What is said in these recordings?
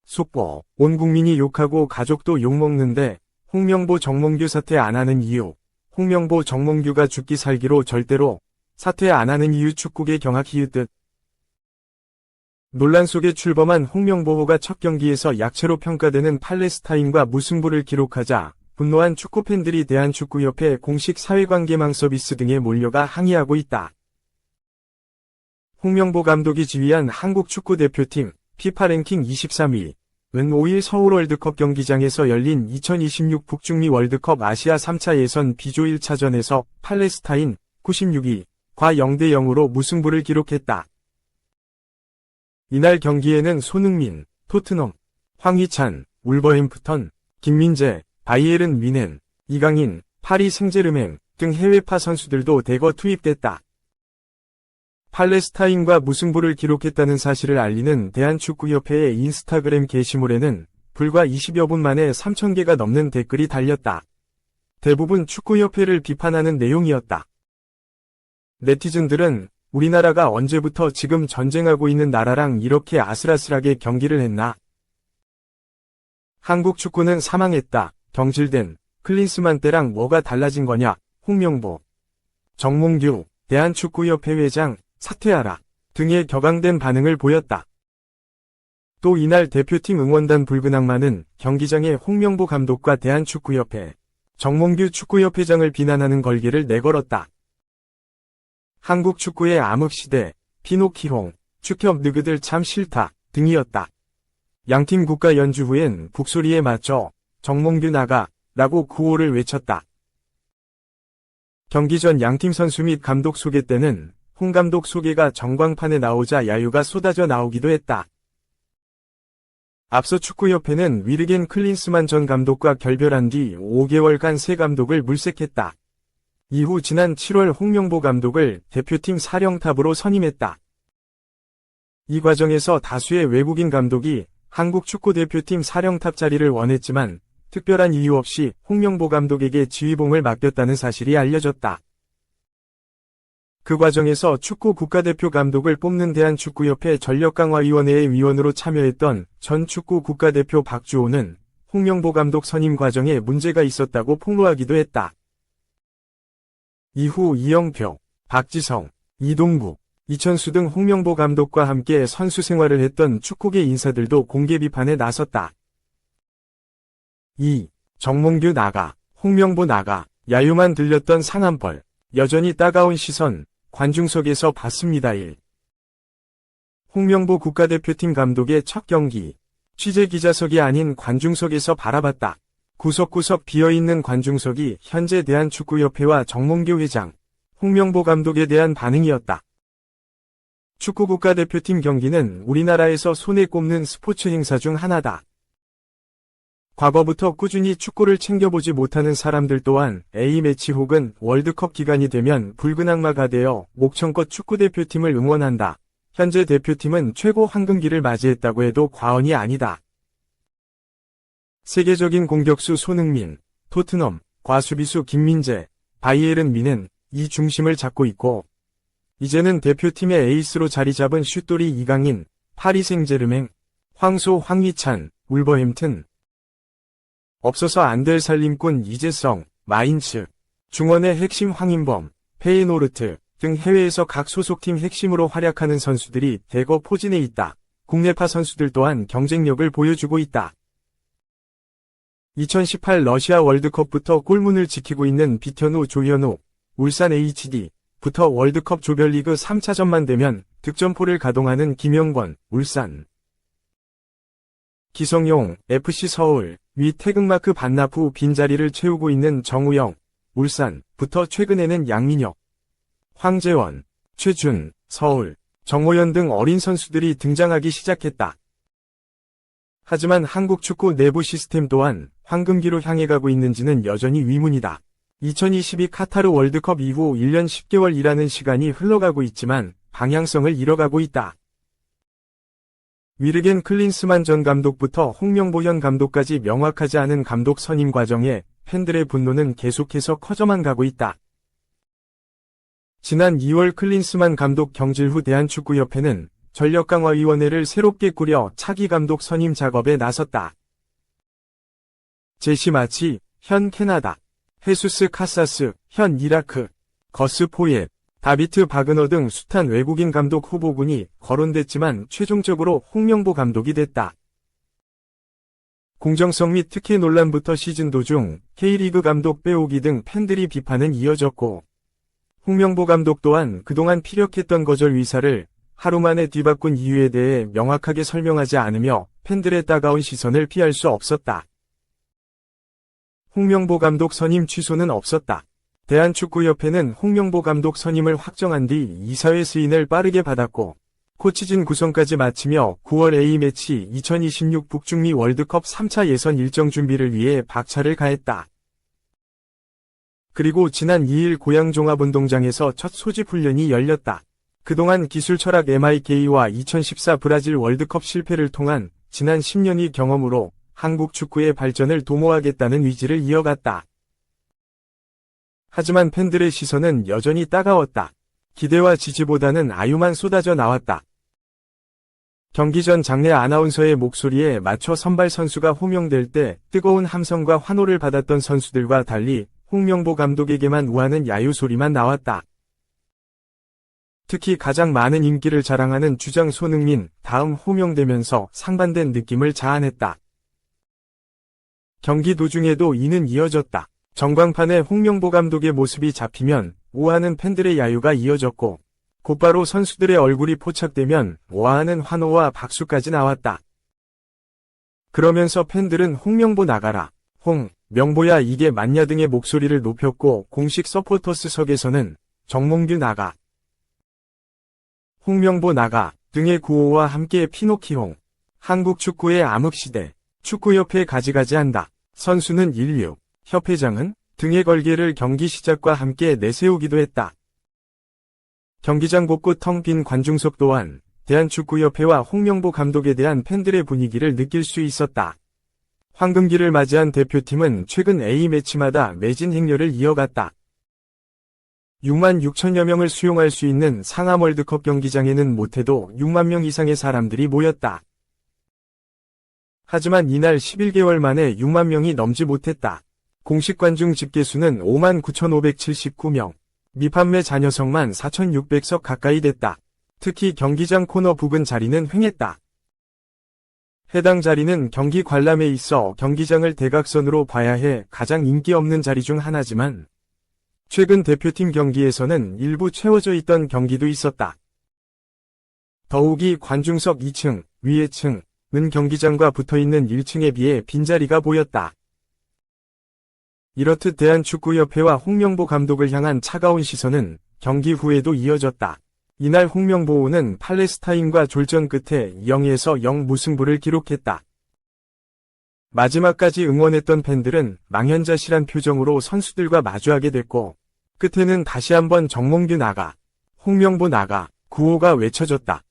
속보. 온 국민이 욕하고 가족도 욕먹는데 홍명보 정몽규 사퇴 안 하는 이유. 홍명보 정몽규가 죽기 살기로 절대로 사퇴 안 하는 이유. 축구계 경악 히읗. 논란 속에 출범한 홍명보호가 첫 경기에서 약체로 평가되는 팔레스타인과 무승부를 기록하자 분노한 축구팬들이 대한축구협회 공식 사회관계망 서비스 등에 몰려가 항의하고 있다. 홍명보 감독이 지휘한 한국 축구대표팀 피파 랭킹 23위 은 5일 서울 월드컵 경기장에서 열린 2026 북중미 월드컵 아시아 3차 예선 B조 1차전에서 팔레스타인 96위 과 0대 0으로 무승부를 기록했다. 이날 경기에는 손흥민, 토트넘, 황희찬, 울버햄프턴, 김민재, 바이에른 뮌헨, 이강인, 파리 생제르맹 등 해외파 선수들도 대거 투입됐다. 팔레스타인과 무승부를 기록했다는 사실을 알리는 대한축구협회의 인스타그램 게시물에는 불과 20여 분 만에 3,000개가 넘는 댓글이 달렸다. 대부분 축구협회를 비판하는 내용이었다. 네티즌들은 우리나라가 언제부터 지금 전쟁하고 있는 나라랑 이렇게 아슬아슬하게 경기를 했나? 한국 축구는 사망했다. 경질된 클린스만 때랑 뭐가 달라진 거냐? 홍명보, 정몽규, 대한축구협회 회장, 사퇴하라 등의 격앙된 반응을 보였다. 또 이날 대표팀 응원단 붉은 악마는 경기장에 홍명보 감독과 대한축구협회, 정몽규 축구협회장을 비난하는 걸개를 내걸었다. 한국 축구의 암흑시대, 피노키홍, 축협 느그들 참 싫다 등이었다. 양팀 국가 연주 후엔 북소리에 맞춰 정몽규 나가 라고 구호를 외쳤다. 경기 전 양팀 선수 및 감독 소개 때는 홍 감독 소개가 전광판에 나오자 야유가 쏟아져 나오기도 했다. 앞서 축구협회는 위르겐 클린스만 전 감독과 결별한 뒤 5개월간 새 감독을 물색했다. 이후 지난 7월 홍명보 감독을 대표팀 사령탑으로 선임했다. 이 과정에서 다수의 외국인 감독이 한국 축구대표팀 사령탑 자리를 원했지만 특별한 이유 없이 홍명보 감독에게 지휘봉을 맡겼다는 사실이 알려졌다. 그 과정에서 축구 국가대표 감독을 뽑는 대한축구협회 전력강화위원회의 위원으로 참여했던 전 축구 국가대표 박주호는 홍명보 감독 선임 과정에 문제가 있었다고 폭로하기도 했다. 이후 이영표, 박지성, 이동국, 이천수 등 홍명보 감독과 함께 선수 생활을 했던 축구계 인사들도 공개 비판에 나섰다. 2. 정몽규 나가, 홍명보 나가, 야유만 들렸던 상한벌, 여전히 따가운 시선, 관중석에서 봤습니다. 1. 홍명보 국가대표팀 감독의 첫 경기, 취재 기자석이 아닌 관중석에서 바라봤다. 구석구석 비어있는 관중석이 현재 대한축구협회와 정몽규 회장, 홍명보 감독에 대한 반응이었다. 축구 국가대표팀 경기는 우리나라에서 손에 꼽는 스포츠 행사 중 하나다. 과거부터 꾸준히 축구를 챙겨보지 못하는 사람들 또한 A매치 혹은 월드컵 기간이 되면 붉은 악마가 되어 목청껏 축구대표팀을 응원한다. 현재 대표팀은 최고 황금기를 맞이했다고 해도 과언이 아니다. 세계적인 공격수 손흥민, 토트넘, 과수비수 김민재, 바이에른 뮌헨 이 중심을 잡고 있고 이제는 대표팀의 에이스로 자리 잡은 슛돌이 이강인, 파리 생제르맹, 황소 황희찬, 울버햄튼 없어서 안 될 살림꾼 이재성, 마인츠, 중원의 핵심 황인범, 페이노르트 등 해외에서 각 소속팀 핵심으로 활약하는 선수들이 대거 포진해 있다. 국내파 선수들 또한 경쟁력을 보여주고 있다. 2018 러시아 월드컵부터 골문을 지키고 있는 비현우 조현우, 울산 HD부터 월드컵 조별리그 3차전만 되면 득점포를 가동하는 김영권, 울산. 기성용, FC 서울, 위 태극마크 반납 후 빈자리를 채우고 있는 정우영, 울산부터 최근에는 양민혁, 황재원, 최준, 서울, 정호연 등 어린 선수들이 등장하기 시작했다. 하지만 한국 축구 내부 시스템 또한 황금기로 향해 가고 있는지는 여전히 위문이다. 2022 카타르 월드컵 이후 1년 10개월이라는 시간이 흘러가고 있지만 방향성을 잃어가고 있다. 위르겐 클린스만 전 감독부터 홍명보 현 감독까지 명확하지 않은 감독 선임 과정에 팬들의 분노는 계속해서 커져만 가고 있다. 지난 2월 클린스만 감독 경질 후 대한축구협회는 전력강화위원회를 새롭게 꾸려 차기 감독 선임 작업에 나섰다. 제시 마치, 현 캐나다, 헤수스 카사스, 현 이라크, 거스 포옙, 다비트 바그너 등 숱한 외국인 감독 후보군이 거론됐지만 최종적으로 홍명보 감독이 됐다. 공정성 및 특혜 논란부터 시즌 도중 K리그 감독 빼오기 등 팬들이 비판은 이어졌고, 홍명보 감독 또한 그동안 피력했던 거절 의사를 하루 만에 뒤바꾼 이유에 대해 명확하게 설명하지 않으며 팬들의 따가운 시선을 피할 수 없었다. 홍명보 감독 선임 취소는 없었다. 대한축구협회는 홍명보 감독 선임을 확정한 뒤 이사회 승인을 빠르게 받았고, 코치진 구성까지 마치며 9월 A매치 2026 북중미 월드컵 3차 예선 일정 준비를 위해 박차를 가했다. 그리고 지난 2일 고양 종합운동장에서 첫 소집 훈련이 열렸다. 그동안 기술 철학 MIK와 2014 브라질 월드컵 실패를 통한 지난 10년의 경험으로 한국 축구의 발전을 도모하겠다는 의지를 이어갔다. 하지만 팬들의 시선은 여전히 따가웠다. 기대와 지지보다는 아유만 쏟아져 나왔다. 경기 전 장내 아나운서의 목소리에 맞춰 선발 선수가 호명될 때 뜨거운 함성과 환호를 받았던 선수들과 달리 홍명보 감독에게만 우하는 야유 소리만 나왔다. 특히 가장 많은 인기를 자랑하는 주장 손흥민, 다음 호명되면서 상반된 느낌을 자아냈다. 경기 도중에도 이는 이어졌다. 전광판에 홍명보 감독의 모습이 잡히면 우아하는 팬들의 야유가 이어졌고, 곧바로 선수들의 얼굴이 포착되면 우아하는 환호와 박수까지 나왔다. 그러면서 팬들은 홍명보 나가라, 명보야 이게 맞냐 등의 목소리를 높였고, 공식 서포터스석에서는 정몽규 나가, 홍명보 나가 등의 구호와 함께 피노키홍, 한국 축구의 암흑시대, 축구협회 가지가지한다, 선수는 인류, 협회장은 등의 걸개를 경기 시작과 함께 내세우기도 했다. 경기장 곳곳 텅 빈 관중석 또한 대한축구협회와 홍명보 감독에 대한 팬들의 분위기를 느낄 수 있었다. 황금기를 맞이한 대표팀은 최근 A매치마다 매진 행렬을 이어갔다. 6만 6천여 명을 수용할 수 있는 상암 월드컵 경기장에는 못해도 6만 명 이상의 사람들이 모였다. 하지만 이날 11개월 만에 6만 명이 넘지 못했다. 공식 관중 집계수는 5만 9,579명, 미판매 잔여석만 4,600석 가까이 됐다. 특히 경기장 코너 부근 자리는 횡했다. 해당 자리는 경기 관람에 있어 경기장을 대각선으로 봐야 해 가장 인기 없는 자리 중 하나지만, 최근 대표팀 경기에서는 일부 채워져 있던 경기도 있었다. 더욱이 관중석 2층, 위의 층은 경기장과 붙어있는 1층에 비해 빈자리가 보였다. 이렇듯 대한축구협회와 홍명보 감독을 향한 차가운 시선은 경기 후에도 이어졌다. 이날 홍명보는 팔레스타인과 졸전 끝에 0에서 0 무승부를 기록했다. 마지막까지 응원했던 팬들은 망연자실한 표정으로 선수들과 마주하게 됐고, 끝에는 다시 한번 정몽규 나가, 홍명보 나가 구호가 외쳐졌다.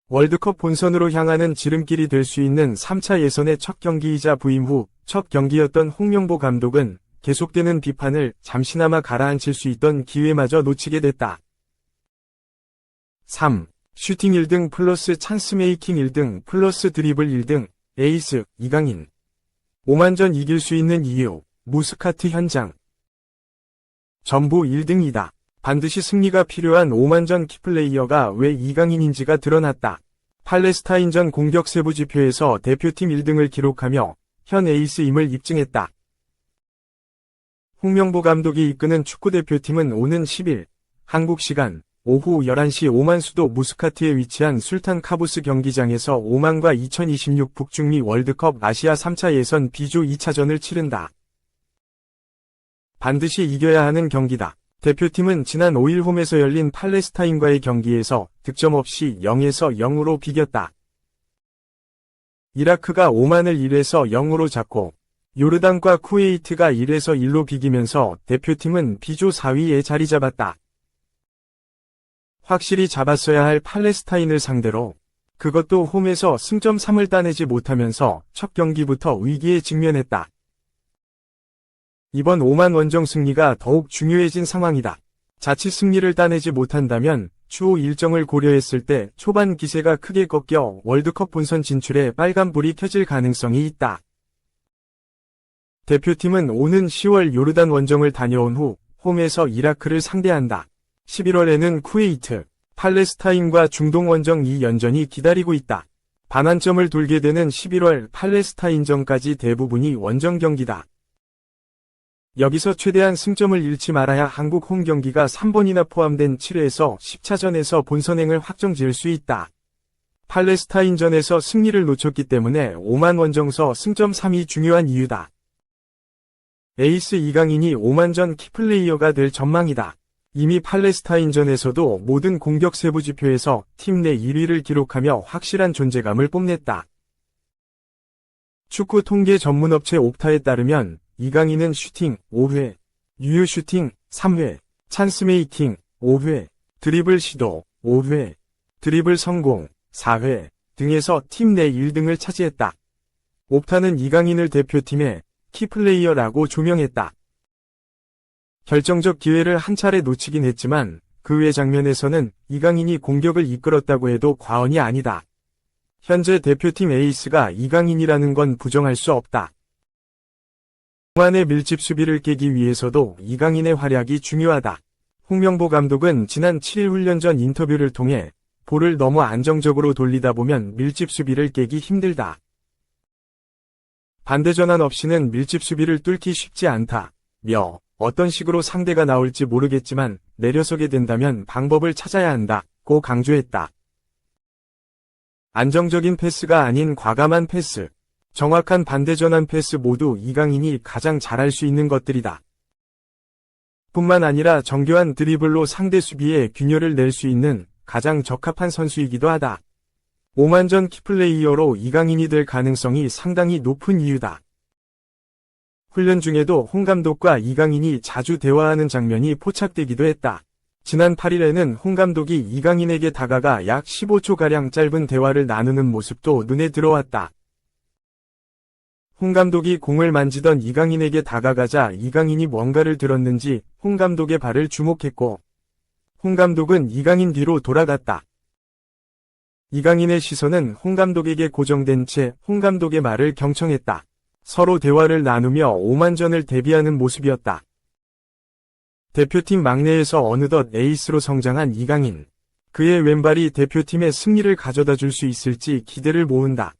월드컵 본선으로 향하는 지름길이 될 수 있는 3차 예선의 첫 경기이자 부임 후 첫 경기였던 홍명보 감독은 계속되는 비판을 잠시나마 가라앉힐 수 있던 기회마저 놓치게 됐다. 3. 슈팅 1등 플러스 찬스메이킹 1등 플러스 드리블 1등, 에이스, 이강인. 오만전 이길 수 있는 이유, 무스카트 현장. 전부 1등이다. 반드시 승리가 필요한 오만전 키플레이어가 왜 이강인인지가 드러났다. 팔레스타인전 공격 세부 지표에서 대표팀 1등을 기록하며 현 에이스임을 입증했다. 홍명보 감독이 이끄는 축구대표팀은 오는 10일, 한국 시간 오후 11시 오만 수도 무스카트에 위치한 술탄 카부스 경기장에서 오만과 2026 북중미 월드컵 아시아 3차 예선 B조 2차전을 치른다. 반드시 이겨야 하는 경기다. 대표팀은 지난 5일 홈에서 열린 팔레스타인과의 경기에서 득점 없이 0에서 0으로 비겼다. 이라크가 오만을 1에서 0으로 잡고, 요르단과 쿠웨이트가 1에서 1로 비기면서 대표팀은 B조 4위에 자리 잡았다. 확실히 잡았어야 할 팔레스타인을 상대로, 그것도 홈에서 승점 3을 따내지 못하면서 첫 경기부터 위기에 직면했다. 이번 오만 원정 승리가 더욱 중요해진 상황이다. 자칫 승리를 따내지 못한다면 추후 일정을 고려했을 때 초반 기세가 크게 꺾여 월드컵 본선 진출에 빨간불이 켜질 가능성이 있다. 대표팀은 오는 10월 요르단 원정을 다녀온 후 홈에서 이라크를 상대한다. 11월에는 쿠웨이트, 팔레스타인과 중동 원정 2연전이 기다리고 있다. 반환점을 돌게 되는 11월 팔레스타인전까지 대부분이 원정 경기다. 여기서 최대한 승점을 잃지 말아야 한국 홈 경기가 3번이나 포함된 7회에서 10차전에서 본선행을 확정지을 수 있다. 팔레스타인전에서 승리를 놓쳤기 때문에 오만 원정서 승점 3이 중요한 이유다. 에이스 이강인이 오만전 키플레이어가 될 전망이다. 이미 팔레스타인전에서도 모든 공격 세부 지표에서 팀 내 1위를 기록하며 확실한 존재감을 뽐냈다. 축구 통계 전문업체 옵타에 따르면 이강인은 슈팅 5회, 유효 슈팅 3회, 찬스 메이킹 5회, 드리블 시도 5회, 드리블 성공 4회 등에서 팀 내 1등을 차지했다. 옵타는 이강인을 대표팀의 키플레이어라고 조명했다. 결정적 기회를 한 차례 놓치긴 했지만 그 외 장면에서는 이강인이 공격을 이끌었다고 해도 과언이 아니다. 현재 대표팀 에이스가 이강인이라는 건 부정할 수 없다. 오만의 밀집 수비를 깨기 위해서도 이강인의 활약이 중요하다. 홍명보 감독은 지난 7일 훈련전 인터뷰를 통해 볼을 너무 안정적으로 돌리다 보면 밀집 수비를 깨기 힘들다. 반대 전환 없이는 밀집 수비를 뚫기 쉽지 않다며 어떤 식으로 상대가 나올지 모르겠지만 내려서게 된다면 방법을 찾아야 한다고 강조했다. 안정적인 패스가 아닌 과감한 패스, 정확한 반대 전환 패스 모두 이강인이 가장 잘할 수 있는 것들이다. 뿐만 아니라 정교한 드리블로 상대 수비에 균열을 낼 수 있는 가장 적합한 선수이기도 하다. 오만전 키플레이어로 이강인이 될 가능성이 상당히 높은 이유다. 훈련 중에도 홍 감독과 이강인이 자주 대화하는 장면이 포착되기도 했다. 지난 8일에는 홍 감독이 이강인에게 다가가 약 15초가량 짧은 대화를 나누는 모습도 눈에 들어왔다. 홍 감독이 공을 만지던 이강인에게 다가가자 이강인이 뭔가를 들었는지 홍 감독의 발을 주목했고 홍 감독은 이강인 뒤로 돌아갔다. 이강인의 시선은 홍 감독에게 고정된 채 홍 감독의 말을 경청했다. 서로 대화를 나누며 오만전을 대비하는 모습이었다. 대표팀 막내에서 어느덧 에이스로 성장한 이강인. 그의 왼발이 대표팀의 승리를 가져다 줄 수 있을지 기대를 모은다.